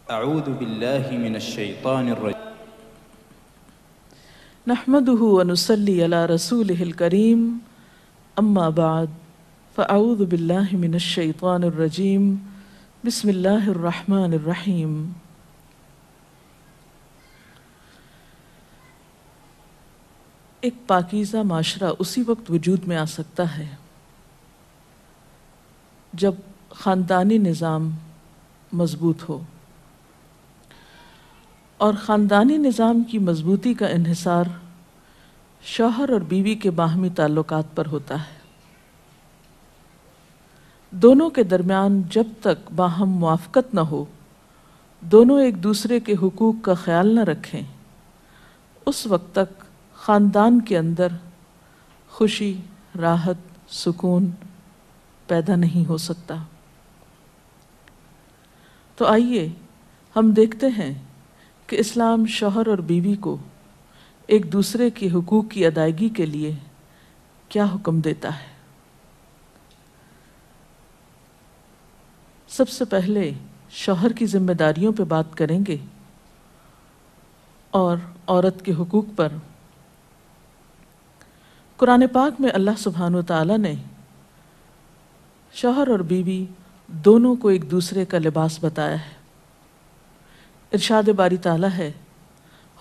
اعوذ باللہ من الشیطان الرجیم نحمده ونصلي على رسوله الكريم اما بعد فاعوذ باللہ من الشیطان الرجیم بسم اللہ الرحمن الرحیم ایک پاکیزہ معاشرہ اسی وقت وجود میں آ سکتا ہے جب خاندانی نظام مضبوط ہو، اور خاندانی نظام کی مضبوطی کا انحصار شوہر اور بیوی کے باہمی تعلقات پر ہوتا ہے۔ دونوں کے درمیان جب تک باہم موافقت نہ ہو، دونوں ایک دوسرے کے حقوق کا خیال نہ رکھیں، اس وقت تک خاندان کے اندر خوشی، راحت، سکون پیدا نہیں ہو سکتا۔ تو آئیے ہم دیکھتے ہیں کہ اسلام شوہر اور بیوی کو ایک دوسرے کے حقوق کی ادائیگی کے لیے کیا حکم دیتا ہے۔ سب سے پہلے شوہر کی ذمہ داریوں پہ بات کریں گے اور عورت کے حقوق پر۔ قرآن پاک میں اللہ سبحانہ و تعالیٰ نے شوہر اور بیوی دونوں کو ایک دوسرے کا لباس بتایا ہے۔ ارشاد باری تعالیٰ ہے،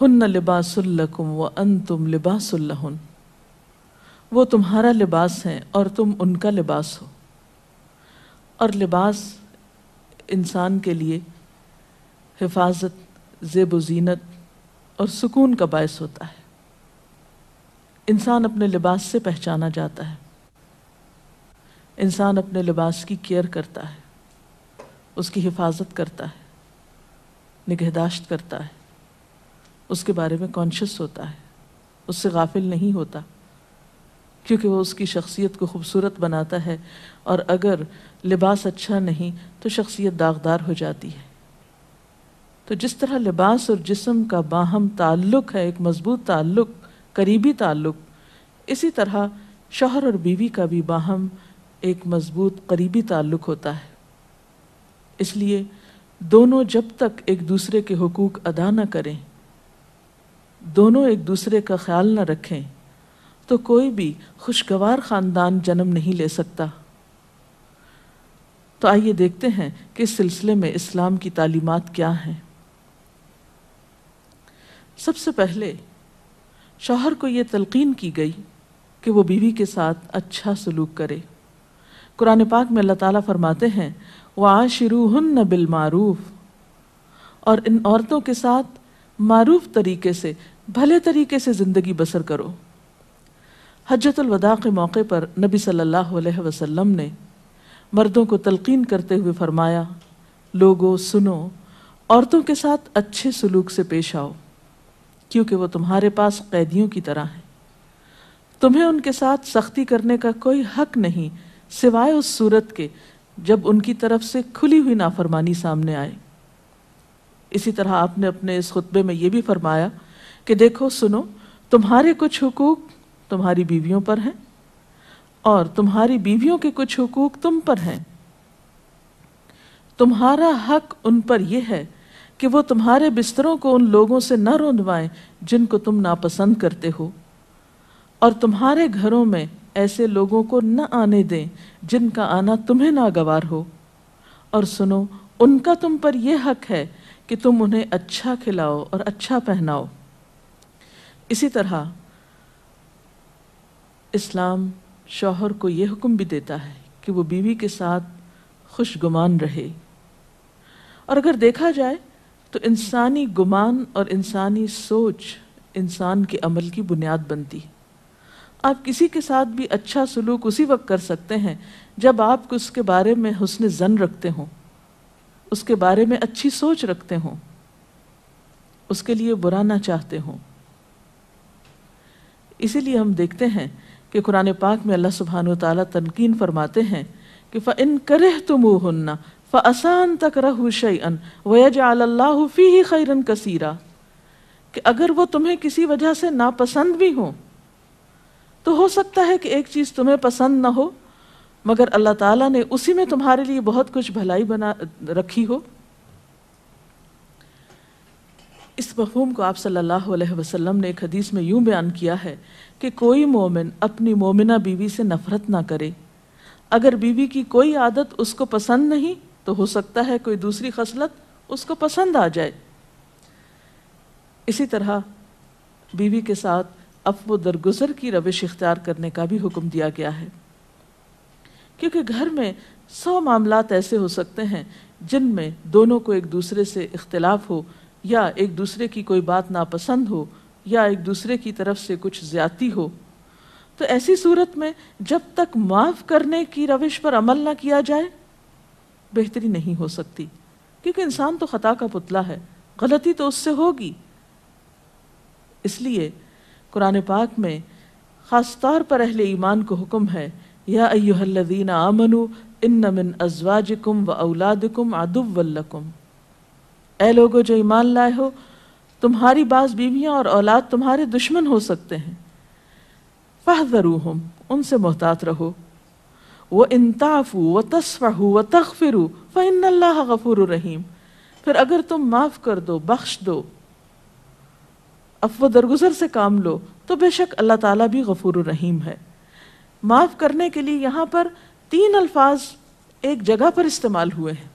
ہن لباس لکم وانتم لباس لہن، وہ تمہارا لباس ہیں اور تم ان کا لباس ہو۔ اور لباس انسان کے لیے حفاظت، زیب و زینت اور سکون کا باعث ہوتا ہے۔ انسان اپنے لباس سے پہچانا جاتا ہے، انسان اپنے لباس کی کیئر کرتا ہے، اس کی حفاظت کرتا ہے، نگہداشت کرتا ہے، اس کے بارے میں کانشیس ہوتا ہے، اس سے غافل نہیں ہوتا، کیونکہ وہ اس کی شخصیت کو خوبصورت بناتا ہے، اور اگر لباس اچھا نہیں تو شخصیت داغدار ہو جاتی ہے۔ تو جس طرح لباس اور جسم کا باہم تعلق ہے، ایک مضبوط تعلق، قریبی تعلق، اسی طرح شوہر اور بیوی کا بھی باہم ایک مضبوط قریبی تعلق ہوتا ہے۔ اس لیے دونوں جب تک ایک دوسرے کے حقوق ادا نہ کریں، دونوں ایک دوسرے کا خیال نہ رکھیں، تو کوئی بھی خوشگوار خاندان جنم نہیں لے سکتا۔ تو آئیے دیکھتے ہیں کہ اس سلسلے میں اسلام کی تعلیمات کیا ہیں۔ سب سے پہلے شوہر کو یہ تلقین کی گئی کہ وہ بیوی کے ساتھ اچھا سلوک کرے۔ قرآن پاک میں اللہ تعالیٰ فرماتے ہیں، وَعَاشِرُوهُنَّ بِالْمَعْرُوفِ، اور ان عورتوں کے ساتھ معروف طریقے سے، بھلے طریقے سے زندگی بسر کرو۔ حجۃ الوداع کے موقع پر نبی صلی اللہ علیہ وسلم نے مردوں کو تلقین کرتے ہوئے فرمایا، لوگو سنو، عورتوں کے ساتھ اچھے سلوک سے پیش آؤ، کیونکہ وہ تمہارے پاس قیدیوں کی طرح ہیں۔ تمہیں ان کے ساتھ سختی کرنے کا کوئی حق نہیں سوائے اس صورت کے جب ان کی طرف سے کھلی ہوئی نافرمانی سامنے آئے۔ اسی طرح آپ نے اپنے اس خطبے میں یہ بھی فرمایا کہ دیکھو سنو، تمہارے کچھ حقوق تمہاری بیویوں پر ہیں اور تمہاری بیویوں کے کچھ حقوق تم پر ہیں۔ تمہارا حق ان پر یہ ہے کہ وہ تمہارے بستروں کو ان لوگوں سے نہ روندوائیں جن کو تم ناپسند کرتے ہو، اور تمہارے گھروں میں ایسے لوگوں کو نہ آنے دیں جن کا آنا تمہیں ناگوار ہو، اور سنو، ان کا تم پر یہ حق ہے کہ تم انہیں اچھا کھلاؤ اور اچھا پہناؤ۔ اسی طرح اسلام شوہر کو یہ حکم بھی دیتا ہے کہ وہ بیوی کے ساتھ خوش گمان رہے۔ اور اگر دیکھا جائے تو انسانی گمان اور انسانی سوچ انسان کے عمل کی بنیاد بنتی ہے۔ آپ کسی کے ساتھ بھی اچھا سلوک اسی وقت کر سکتے ہیں جب آپ اس کے بارے میں حسن ظن رکھتے ہوں، اس کے بارے میں اچھی سوچ رکھتے ہوں، اس کے لیے برا نہ چاہتے ہوں۔ اسی لیے ہم دیکھتے ہیں کہ قرآن پاک میں اللہ سبحانہ وتعالیٰ تلقین فرماتے ہیں کہ فَإِن كَرِهْتُمُوهُنَّ فَعَسَىٰ أَن تَكْرَهُوا شَيْئًا وَيَجْعَلَ اللَّهُ فِيهِ خَيْرًا كَثِيرًا، کہ اگر وہ تمہیں کسی وجہ سے ناپسند بھی ہوں تو ہو سکتا ہے کہ ایک چیز تمہیں پسند نہ ہو، مگر اللہ تعالیٰ نے اسی میں تمہارے لیے بہت کچھ بھلائی بنا رکھی ہو۔ اس مفہوم کو آپ صلی اللہ علیہ وسلم نے ایک حدیث میں یوں بیان کیا ہے کہ کوئی مومن اپنی مومنہ بیوی سے نفرت نہ کرے، اگر بیوی کی کوئی عادت اس کو پسند نہیں تو ہو سکتا ہے کوئی دوسری خصلت اس کو پسند آ جائے۔ اسی طرح بیوی کے ساتھ عفو درگزر کی روش اختیار کرنے کا بھی حکم دیا گیا ہے، کیونکہ گھر میں 100 معاملات ایسے ہو سکتے ہیں جن میں دونوں کو ایک دوسرے سے اختلاف ہو، یا ایک دوسرے کی کوئی بات ناپسند ہو، یا ایک دوسرے کی طرف سے کچھ زیادتی ہو۔ تو ایسی صورت میں جب تک معاف کرنے کی روش پر عمل نہ کیا جائے بہتری نہیں ہو سکتی، کیونکہ انسان تو خطا کا پتلا ہے، غلطی تو اس سے ہوگی۔ اس لیے قرآن پاک میں خاص طور پر اہل ایمان کو حکم ہے، یا ایھا الذین آمنوا ان من ازواجکم و اولادکم عدوا لکم، اے لوگو جو ایمان لائے ہو، تمہاری بعض بیویاں اور اولاد تمہارے دشمن ہو سکتے ہیں، فاحذروہم، ان سے محتاط رہو، وَإِن تَعْفُوا وَتَصْفَحُوا وَتَغْفِرُوا فَإِنَّ اللَّهَ غَفُورٌ رَحِيمٌ، پھر اگر تم معاف کر دو، بخش دو، عفو درگزر سے کام لو، تو بے شک اللہ تعالیٰ بھی غفور الرحیم ہے۔ معاف کرنے کے لیے یہاں پر 3 الفاظ ایک جگہ پر استعمال ہوئے ہیں،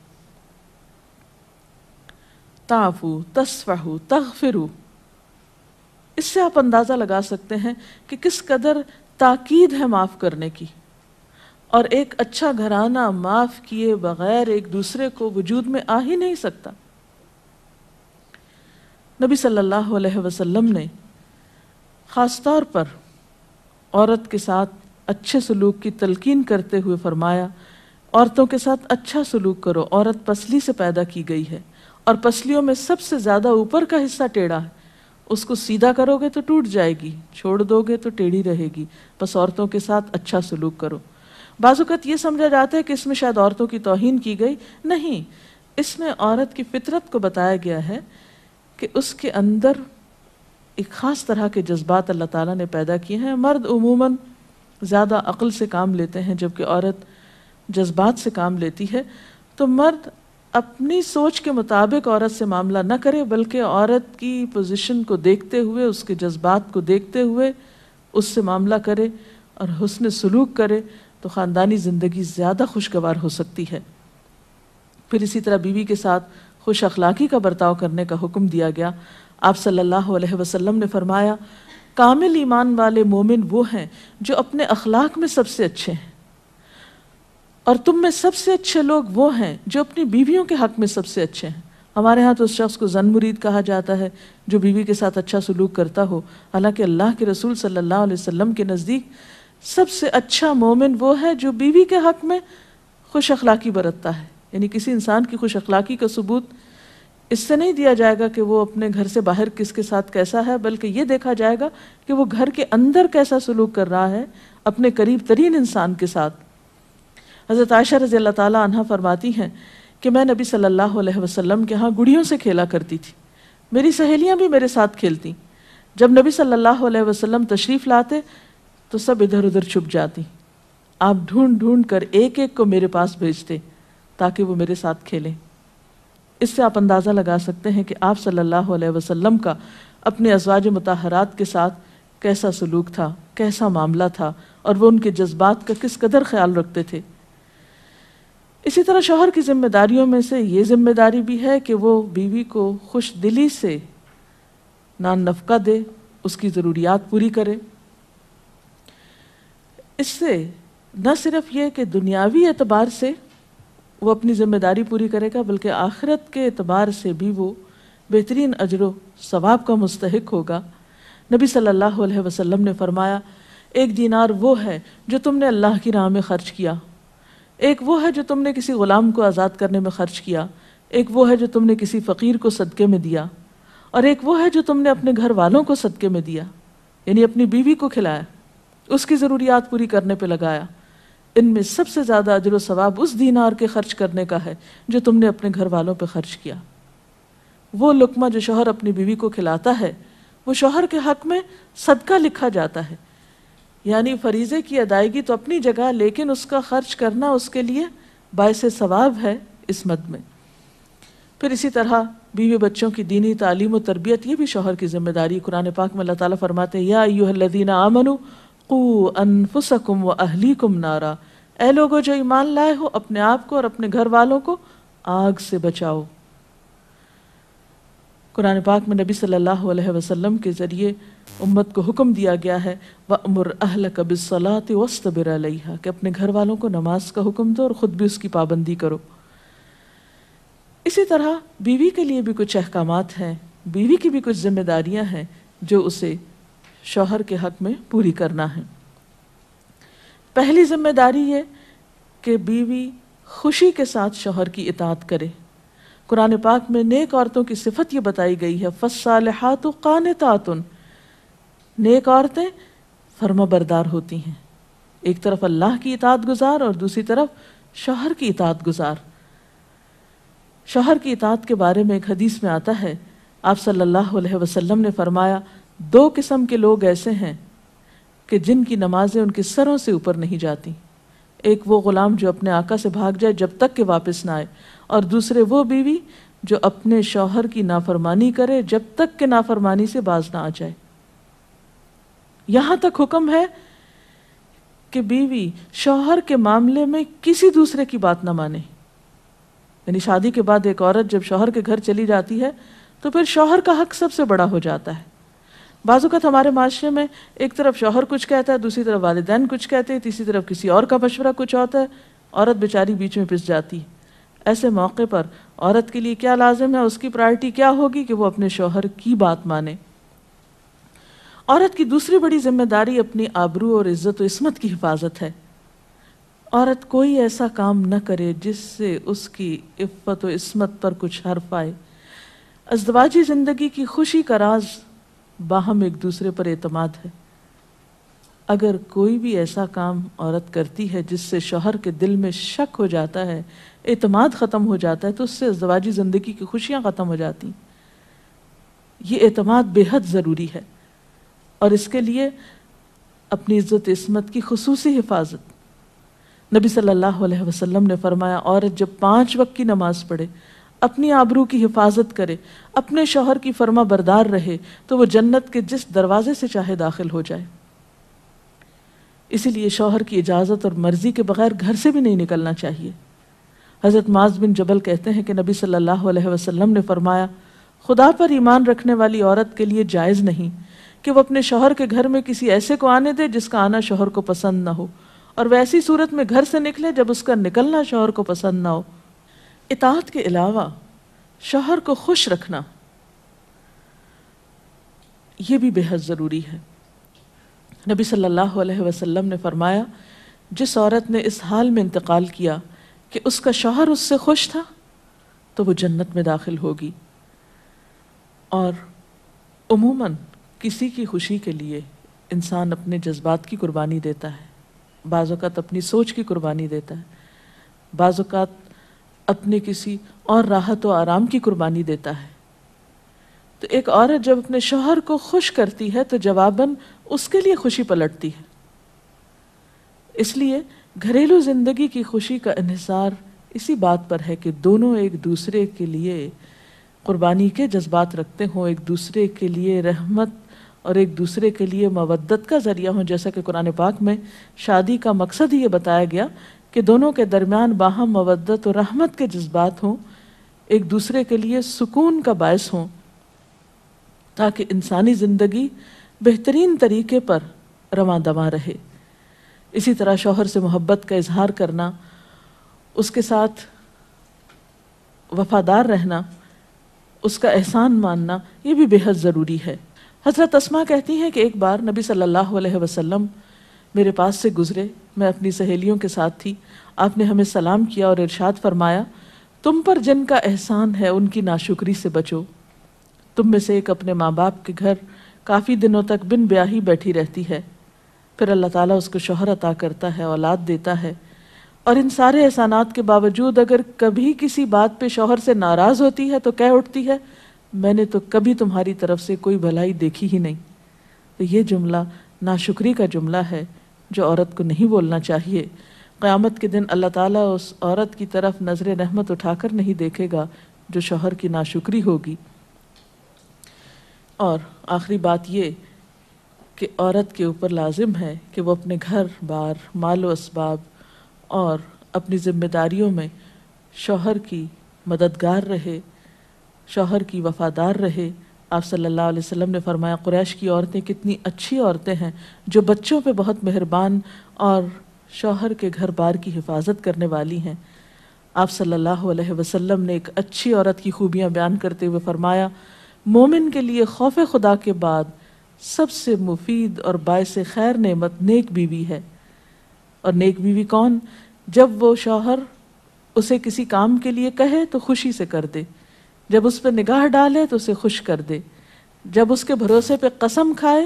تعفو، تصفحو، تغفرو۔ اس سے آپ اندازہ لگا سکتے ہیں کہ کس قدر تاکید ہے معاف کرنے کی، اور ایک اچھا گھرانہ معاف کیے بغیر ایک دوسرے کو وجود میں آ ہی نہیں سکتا۔ نبی صلی اللہ علیہ وسلم نے خاص طور پر عورت کے ساتھ اچھے سلوک کی تلقین کرتے ہوئے فرمایا، عورتوں کے ساتھ اچھا سلوک کرو، عورت پسلی سے پیدا کی گئی ہے، اور پسلیوں میں سب سے زیادہ اوپر کا حصہ ٹیڑھا ہے، اس کو سیدھا کرو گے تو ٹوٹ جائے گی، چھوڑ دو گے تو ٹیڑھی رہے گی، بس عورتوں کے ساتھ اچھا سلوک کرو۔ بعض اوقات یہ سمجھا جاتا ہے کہ اس میں شاید عورتوں کی توہین کی گئی، نہیں، اس میں عورت کی فطرت کو بتایا گیا ہے کہ اس کے اندر ایک خاص طرح کے جذبات اللہ تعالیٰ نے پیدا کیے ہیں۔ مرد عموماً زیادہ عقل سے کام لیتے ہیں جبکہ عورت جذبات سے کام لیتی ہے، تو مرد اپنی سوچ کے مطابق عورت سے معاملہ نہ کرے، بلکہ عورت کی پوزیشن کو دیکھتے ہوئے، اس کے جذبات کو دیکھتے ہوئے اس سے معاملہ کرے اور حسن سلوک کرے، تو خاندانی زندگی زیادہ خوشگوار ہو سکتی ہے۔ پھر اسی طرح بیوی کے ساتھ خوش اخلاقی کا برتاؤ کرنے کا حکم دیا گیا۔ آپ صلی اللہ علیہ وسلم نے فرمایا، کامل ایمان والے مومن وہ ہیں جو اپنے اخلاق میں سب سے اچھے ہیں، اور تم میں سب سے اچھے لوگ وہ ہیں جو اپنی بیویوں کے حق میں سب سے اچھے ہیں۔ ہمارے ہاں تو اس شخص کو زن مرید کہا جاتا ہے جو بیوی کے ساتھ اچھا سلوک کرتا ہو، حالانکہ اللہ کے رسول صلی اللہ علیہ وسلم کے نزدیک سب سے اچھا مومن وہ ہے جو بیوی کے حق میں خوش اخلاقی برتتا ہے۔ یعنی کسی انسان کی خوش اخلاقی کا ثبوت اس سے نہیں دیا جائے گا کہ وہ اپنے گھر سے باہر کس کے ساتھ کیسا ہے، بلکہ یہ دیکھا جائے گا کہ وہ گھر کے اندر کیسا سلوک کر رہا ہے اپنے قریب ترین انسان کے ساتھ۔ حضرت عائشہ رضی اللہ تعالیٰ عنہا فرماتی ہیں کہ میں نبی صلی اللہ علیہ وسلم کے ہاں گڑیوں سے کھیلا کرتی تھی، میری سہیلیاں بھی میرے ساتھ کھیلتی، جب نبی صلی اللہ علیہ وسلم تشریف لاتے تو سب ادھر ادھر چھپ جاتی، آپ ڈھونڈ ڈھونڈ کر ایک ایک کو میرے پاس بھیجتے تاکہ وہ میرے ساتھ کھیلیں۔ اس سے آپ اندازہ لگا سکتے ہیں کہ آپ صلی اللہ علیہ وسلم کا اپنے ازواج مطہرات کے ساتھ کیسا سلوک تھا، کیسا معاملہ تھا، اور وہ ان کے جذبات کا کس قدر خیال رکھتے تھے۔ اسی طرح شوہر کی ذمہ داریوں میں سے یہ ذمہ داری بھی ہے کہ وہ بیوی کو خوش دلی سے نان نفقہ دے، اس کی ضروریات پوری کرے۔ اس سے نہ صرف یہ کہ دنیاوی اعتبار سے وہ اپنی ذمہ داری پوری کرے گا، بلکہ آخرت کے اعتبار سے بھی وہ بہترین اجر و ثواب کا مستحق ہوگا۔ نبی صلی اللہ علیہ وسلم نے فرمایا، 1 دینار وہ ہے جو تم نے اللہ کی راہ میں خرچ کیا، ایک وہ ہے جو تم نے کسی غلام کو آزاد کرنے میں خرچ کیا، ایک وہ ہے جو تم نے کسی فقیر کو صدقے میں دیا، اور ایک وہ ہے جو تم نے اپنے گھر والوں کو صدقے میں دیا، یعنی اپنی بیوی کو کھلایا، اس کی ضروریات پوری کرنے پہ لگایا۔ ان میں سب سے زیادہ اجر و ثواب اس دینار کے خرچ کرنے کا ہے جو تم نے اپنے گھر والوں پہ خرچ کیا۔ وہ لقمہ جو شوہر اپنی بیوی کو کھلاتا ہے وہ شوہر کے حق میں صدقہ لکھا جاتا ہے، یعنی فریضے کی ادائیگی تو اپنی جگہ، لیکن اس کا خرچ کرنا اس کے لیے باعث ثواب ہے اس مد میں۔ پھر اسی طرح بیوی بچوں کی دینی تعلیم و تربیت یہ بھی شوہر کی ذمہ داری. قرآن پاک میں اللہ تعالیٰ فرماتے ہیں یا ایھا الذین آمنوا قوا انفسکم واہلیکم نارا، اے لوگو جو ایمان لائے ہو اپنے آپ کو اور اپنے گھر والوں کو آگ سے بچاؤ. قرآن پاک میں نبی صلی اللہ علیہ وسلم کے ذریعے امت کو حکم دیا گیا ہے وَأْمُرْ أَهْلَكَ بِالصَّلَاةِ وَاصْطَبِرْ عَلَيْهَا کہ اپنے گھر والوں کو نماز کا حکم دو اور خود بھی اس کی پابندی کرو. اسی طرح بیوی کے لیے بھی کچھ احکامات ہیں، بیوی کی بھی کچھ ذمہ داریاں ہیں جو اسے شوہر کے حق میں پوری کرنا ہے. پہلی ذمہ داری یہ کہ بیوی خوشی کے ساتھ شوہر کی اطاعت کرے. قرآن پاک میں نیک عورتوں کی صفت یہ بتائی گئی ہے فالصالحات قانتات، نیک عورتیں فرما بردار ہوتی ہیں، ایک طرف اللہ کی اطاعت گزار اور دوسری طرف شوہر کی اطاعت گزار. شوہر کی اطاعت کے بارے میں ایک حدیث میں آتا ہے آپ صلی اللہ علیہ وسلم نے فرمایا 2 قسم کے لوگ ایسے ہیں کہ جن کی نمازیں ان کے سروں سے اوپر نہیں جاتی. ایک وہ غلام جو اپنے آقا سے بھاگ جائے جب تک کہ واپس نہ آئے، اور دوسرے وہ بیوی جو اپنے شوہر کی نافرمانی کرے جب تک کہ نافرمانی سے باز نہ آ جائے. یہاں تک حکم ہے کہ بیوی شوہر کے معاملے میں کسی دوسرے کی بات نہ مانے. یعنی شادی کے بعد ایک عورت جب شوہر کے گھر چلی جاتی ہے تو پھر شوہر کا حق سب سے بڑا ہو جاتا ہے. بعض اوقات ہمارے معاشرے میں ایک طرف شوہر کچھ کہتا ہے، دوسری طرف والدین کچھ کہتے ہیں، تیسری طرف کسی اور کا مشورہ کچھ ہوتا ہے، عورت بیچاری بیچ میں پس جاتی. ایسے موقع پر عورت کے لیے کیا لازم ہے، اس کی پرائرٹی کیا ہوگی کہ وہ اپنے شوہر کی بات مانے. عورت کی دوسری بڑی ذمہ داری اپنی آبرو اور عزت و عصمت کی حفاظت ہے. عورت کوئی ایسا کام نہ کرے جس سے اس کی عفت و عصمت پر کچھ حرف آئے. ازدواجی زندگی کی خوشی کا راز باہم ایک دوسرے پر اعتماد ہے. اگر کوئی بھی ایسا کام عورت کرتی ہے جس سے شوہر کے دل میں شک ہو جاتا ہے، اعتماد ختم ہو جاتا ہے، تو اس سے ازدواجی زندگی کی خوشیاں ختم ہو جاتی. یہ اعتماد بے حد ضروری ہے اور اس کے لیے اپنی عزت عصمت کی خصوصی حفاظت. نبی صلی اللہ علیہ وسلم نے فرمایا عورت جب 5 وقت کی نماز پڑھے، اپنی آبرو کی حفاظت کرے، اپنے شوہر کی فرما بردار رہے تو وہ جنت کے جس دروازے سے چاہے داخل ہو جائے. اسی لیے شوہر کی اجازت اور مرضی کے بغیر گھر سے بھی نہیں نکلنا چاہیے. حضرت معاذ بن جبل کہتے ہیں کہ نبی صلی اللہ علیہ وسلم نے فرمایا خدا پر ایمان رکھنے والی عورت کے لیے جائز نہیں کہ وہ اپنے شوہر کے گھر میں کسی ایسے کو آنے دے جس کا آنا شوہر کو پسند نہ ہو، اور وہ ایسی صورت میں گھر سے نکلے جب اس کا نکلنا شوہر کو پسند نہ ہو. اطاعت کے علاوہ شوہر کو خوش رکھنا یہ بھی بے حد ضروری ہے. نبی صلی اللہ علیہ وسلم نے فرمایا جس عورت نے اس حال میں انتقال کیا کہ اس کا شوہر اس سے خوش تھا تو وہ جنت میں داخل ہوگی. اور عموماً کسی کی خوشی کے لیے انسان اپنے جذبات کی قربانی دیتا ہے، بعض اوقات اپنی سوچ کی قربانی دیتا ہے، بعض اوقات اپنے کسی اور راحت و آرام کی قربانی دیتا ہے. تو ایک عورت جب اپنے شوہر کو خوش کرتی ہے تو جواباً اس کے لیے خوشی پلٹتی ہے. اس لیے گھریلو زندگی کی خوشی کا انحصار اسی بات پر ہے کہ دونوں ایک دوسرے کے لیے قربانی کے جذبات رکھتے ہوں، ایک دوسرے کے لیے رحمت اور ایک دوسرے کے لیے مودت کا ذریعہ ہوں. جیسا کہ قرآن پاک میں شادی کا مقصد ہی یہ بتایا گیا کہ دونوں کے درمیان باہم مودت اور رحمت کے جذبات ہوں، ایک دوسرے کے لیے سکون کا باعث ہوں، تاکہ انسانی زندگی بہترین طریقے پر رواں دواں رہے. اسی طرح شوہر سے محبت کا اظہار کرنا، اس کے ساتھ وفادار رہنا، اس کا احسان ماننا یہ بھی بے حد ضروری ہے. حضرت اسماء کہتی ہیں کہ ایک بار نبی صلی اللہ علیہ وسلم میرے پاس سے گزرے، میں اپنی سہیلیوں کے ساتھ تھی. آپ نے ہمیں سلام کیا اور ارشاد فرمایا تم پر جن کا احسان ہے ان کی ناشکری سے بچو. تم میں سے ایک اپنے ماں باپ کے گھر کافی دنوں تک بن بیاہی بیٹھی رہتی ہے، پھر اللہ تعالیٰ اس کو شوہر عطا کرتا ہے، اولاد دیتا ہے، اور ان سارے احسانات کے باوجود اگر کبھی کسی بات پہ شوہر سے ناراض ہوتی ہے تو کہہ اٹھتی ہے میں نے تو کبھی تمہاری طرف سے کوئی بھلائی دیکھی ہی نہیں. تو یہ جملہ ناشکری کا جملہ ہے جو عورت کو نہیں بولنا چاہیے. قیامت کے دن اللہ تعالیٰ اس عورت کی طرف نظر رحمت اٹھا کر نہیں دیکھے گا جو شوہر کی ناشکری ہوگی۔ اور آخری بات یہ کہ عورت کے اوپر لازم ہے کہ وہ اپنے گھر بار، مال و اسباب اور اپنی ذمہ داریوں میں شوہر کی مددگار رہے، شوہر کی وفادار رہے۔ آپ صلی اللہ علیہ وسلم نے فرمایا قریش کی عورتیں کتنی اچھی عورتیں ہیں جو بچوں پہ بہت مہربان اور شوہر کے گھر بار کی حفاظت کرنے والی ہیں۔ آپ صلی اللہ علیہ وسلم نے ایک اچھی عورت کی خوبیاں بیان کرتے ہوئے فرمایا مومن کے لیے خوف خدا کے بعد سب سے مفید اور باعث خیر نعمت نیک بیوی ہے۔ اور نیک بیوی کون؟ جب وہ شوہر اسے کسی کام کے لیے کہے تو خوشی سے کر دے، جب اس پہ نگاہ ڈالے تو اسے خوش کر دے، جب اس کے بھروسے پہ قسم کھائے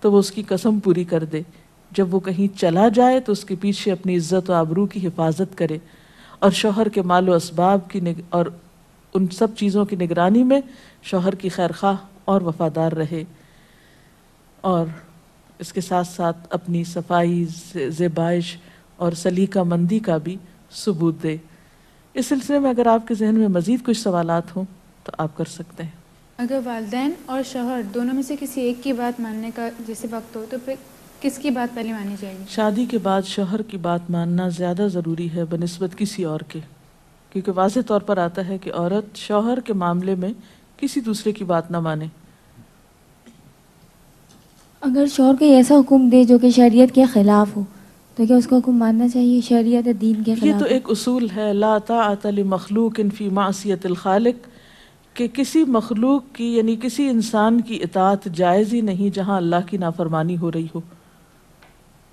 تو وہ اس کی قسم پوری کر دے، جب وہ کہیں چلا جائے تو اس کے پیچھے اپنی عزت و آبرو کی حفاظت کرے، اور شوہر کے مال و اسباب کی اور ان سب چیزوں کی نگرانی میں شوہر کی خیرخواہ اور وفادار رہے، اور اس کے ساتھ ساتھ اپنی صفائی، زیبائش اور سلیقہ مندی کا بھی ثبوت دے۔ اس سلسلے میں اگر آپ کے ذہن میں مزید کچھ سوالات ہوں تو آپ کر سکتے ہیں۔ اگر والدین اور شوہر دونوں میں سے کسی ایک کی بات ماننے کا جیسے وقت ہو تو پھر کس کی بات پہلے مانی جائے گی؟ شادی کے بعد شوہر کی بات ماننا زیادہ ضروری ہے بنسبت کسی اور کے، کیونکہ واضح طور پر آتا ہے کہ عورت شوہر کے معاملے میں کسی دوسرے کی بات نہ مانے۔ اگر شوہر کوئی ایسا حکم دے جو کہ شریعت کے خلاف ہو تو کیا اس کو حکم ماننا چاہیے؟ شریعت دین کے خلاف یہ تو ایک اصول ہے، لا طاعت لمخلوق فی معصیت الخالق، کہ کسی مخلوق کی یعنی کسی انسان کی اطاعت جائز ہی نہیں جہاں اللہ کی نافرمانی ہو رہی ہو۔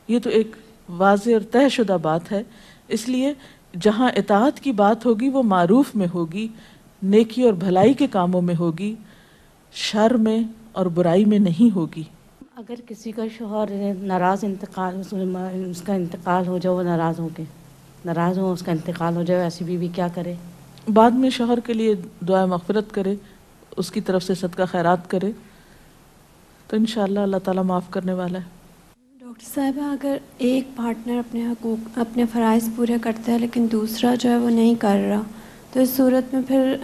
یہ تو ایک واضح اور طے شدہ بات ہے، اس لیے جہاں اطاعت کی بات ہوگی وہ معروف میں ہوگی، نیکی اور بھلائی کے کاموں میں ہوگی، شر میں اور برائی میں نہیں ہوگی۔ اگر کسی کا شوہر ناراض اس کا انتقال ہو جائے، وہ ناراض ہو اس کا انتقال ہو جائے، ایسی بیوی کیا کرے؟ بعد میں شوہر کے لیے دعا مغفرت کرے، اس کی طرف سے صدقہ خیرات کرے تو انشاءاللہ اللہ تعالیٰ معاف کرنے والا ہے۔ ڈاکٹر صاحبہ، اگر ایک پارٹنر اپنے حقوق، اپنے فرائض پورے کرتا ہے لیکن دوسرا جو ہے وہ نہیں کر رہا، تو اس صورت میں پھر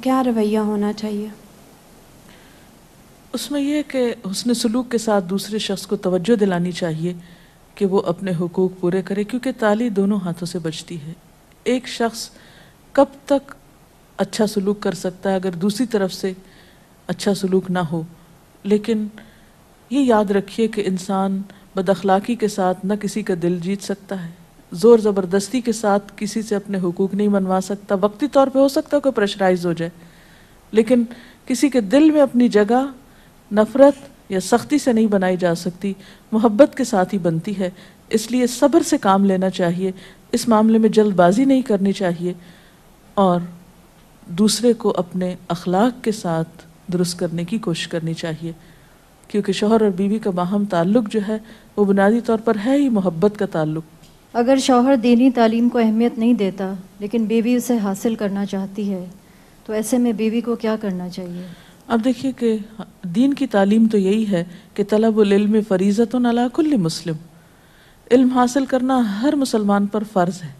کیا رویہ ہونا چاہیے؟ اس میں یہ کہ حسن سلوک کے ساتھ دوسرے شخص کو توجہ دلانی چاہیے کہ وہ اپنے حقوق پورے کرے، کیونکہ تالی دونوں ہاتھوں سے بجتی ہے۔ ایک شخص کب تک اچھا سلوک کر سکتا ہے اگر دوسری طرف سے اچھا سلوک نہ ہو؟ لیکن یہ یاد رکھیے کہ انسان بد اخلاقی کے ساتھ نہ کسی کا دل جیت سکتا ہے، زور زبردستی کے ساتھ کسی سے اپنے حقوق نہیں منوا سکتا۔ وقتی طور پہ ہو سکتا ہے کوئی پریشرائز ہو جائے، لیکن کسی کے دل میں اپنی جگہ نفرت یا سختی سے نہیں بنائی جا سکتی، محبت کے ساتھ ہی بنتی ہے۔ اس لیے صبر سے کام لینا چاہیے، اس معاملے میں جلد بازی نہیں کرنی چاہیے، اور دوسرے کو اپنے اخلاق کے ساتھ درست کرنے کی کوشش کرنی چاہیے، کیونکہ شوہر اور بیوی کا باہم تعلق جو ہے وہ بنیادی طور پر ہے ہی محبت کا تعلق۔ اگر شوہر دینی تعلیم کو اہمیت نہیں دیتا لیکن بیوی اسے حاصل کرنا چاہتی ہے تو ایسے میں بیوی کو کیا کرنا چاہیے؟ اب دیکھیے کہ دین کی تعلیم تو یہی ہے کہ طلب العلم فریضۃ علی کل مسلم، علم حاصل کرنا ہر مسلمان پر فرض ہے۔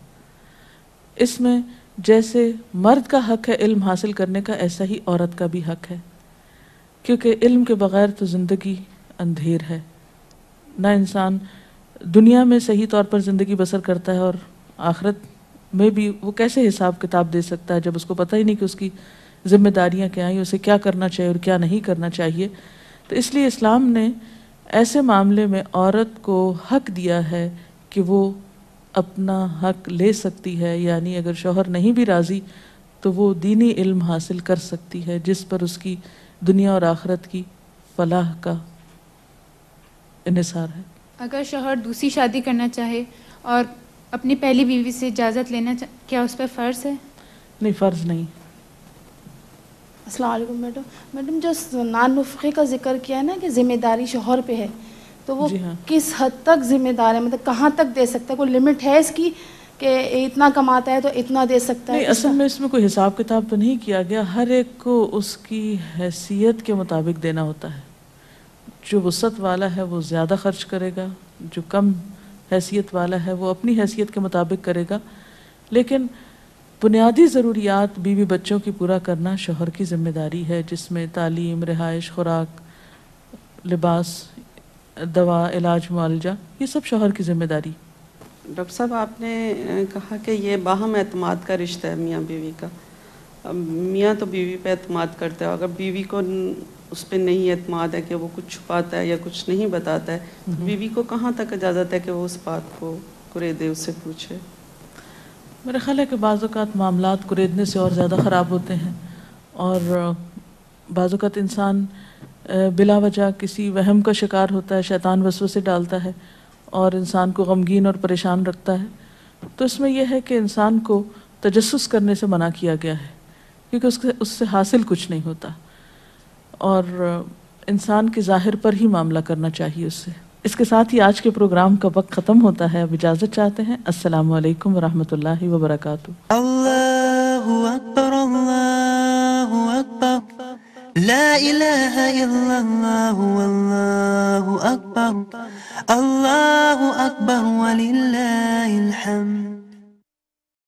اس میں جیسے مرد کا حق ہے علم حاصل کرنے کا، ایسا ہی عورت کا بھی حق ہے، کیونکہ علم کے بغیر تو زندگی اندھیر ہے، نہ انسان دنیا میں صحیح طور پر زندگی بسر کرتا ہے اور آخرت میں بھی وہ کیسے حساب کتاب دے سکتا ہے جب اس کو پتہ ہی نہیں کہ اس کی ذمہ داریاں کیا ہیں، اسے کیا کرنا چاہیے اور کیا نہیں کرنا چاہیے۔ تو اس لیے اسلام نے ایسے معاملے میں عورت کو حق دیا ہے کہ وہ اپنا حق لے سکتی ہے، یعنی اگر شوہر نہیں بھی راضی تو وہ دینی علم حاصل کر سکتی ہے جس پر اس کی دنیا اور آخرت کی فلاح کا انحصار ہے۔ اگر شوہر دوسری شادی کرنا چاہے اور اپنی پہلی بیوی سے اجازت لینا کیا اس پہ فرض ہے؟ نہیں، فرض نہیں۔ السلام علیکم میڈم جو نان نفقے کا ذکر کیا ہے نا کہ ذمہ داری شوہر پہ ہے، تو وہ جی ہاں، کس حد تک ذمہ دار ہے، مطلب کہاں تک دے سکتا ہے؟ کوئی لمٹ ہے اس کی کہ اتنا کماتا ہے تو اتنا دے سکتا ہے؟ نہیں، اصل میں اس میں کوئی حساب کتاب تو نہیں کیا گیا، ہر ایک کو اس کی حیثیت کے مطابق دینا ہوتا ہے۔ جو وسعت والا ہے وہ زیادہ خرچ کرے گا، جو کم حیثیت والا ہے وہ اپنی حیثیت کے مطابق کرے گا، لیکن بنیادی ضروریات بیوی بچوں کی پورا کرنا شوہر کی ذمہ داری ہے، جس میں تعلیم، رہائش، خوراک، لباس، دوا، علاج، معالجہ، یہ سب شوہر کی ذمہ داری۔ ڈاکٹر صاحب آپ نے کہا کہ یہ باہم اعتماد کا رشتہ ہے میاں بیوی کا. میاں تو بیوی پہ اعتماد کرتا ہے، اگر بیوی کو اس پہ نہیں اعتماد ہے کہ وہ کچھ چھپاتا ہے یا کچھ نہیں بتاتا ہے تو بیوی کو کہاں تک اجازت ہے کہ وہ اس بات کو کریدے، اس سے پوچھے؟ میرا خیال ہے کہ بعض اوقات معاملات کریدنے سے اور زیادہ خراب ہوتے ہیں، اور بعض اوقات انسان بلا وجہ کسی وہم کا شکار ہوتا ہے، شیطان وسوسے ڈالتا ہے اور انسان کو غمگین اور پریشان رکھتا ہے. تو اس میں یہ ہے کہ انسان کو تجسس کرنے سے منع کیا گیا ہے، کیونکہ اس سے حاصل کچھ نہیں ہوتا، اور انسان کے ظاہر پر ہی معاملہ کرنا چاہیے اس سے. اس کے ساتھ ہی آج کے پروگرام کا وقت ختم ہوتا ہے. اب اجازت چاہتے ہیں. السلام علیکم ورحمۃ اللہ وبرکاتہ. اللہ اکبر، اللہ اکبر، لا الہ الا اللہ، واللہ اکبر، اللہ اکبر وللہ الحمد.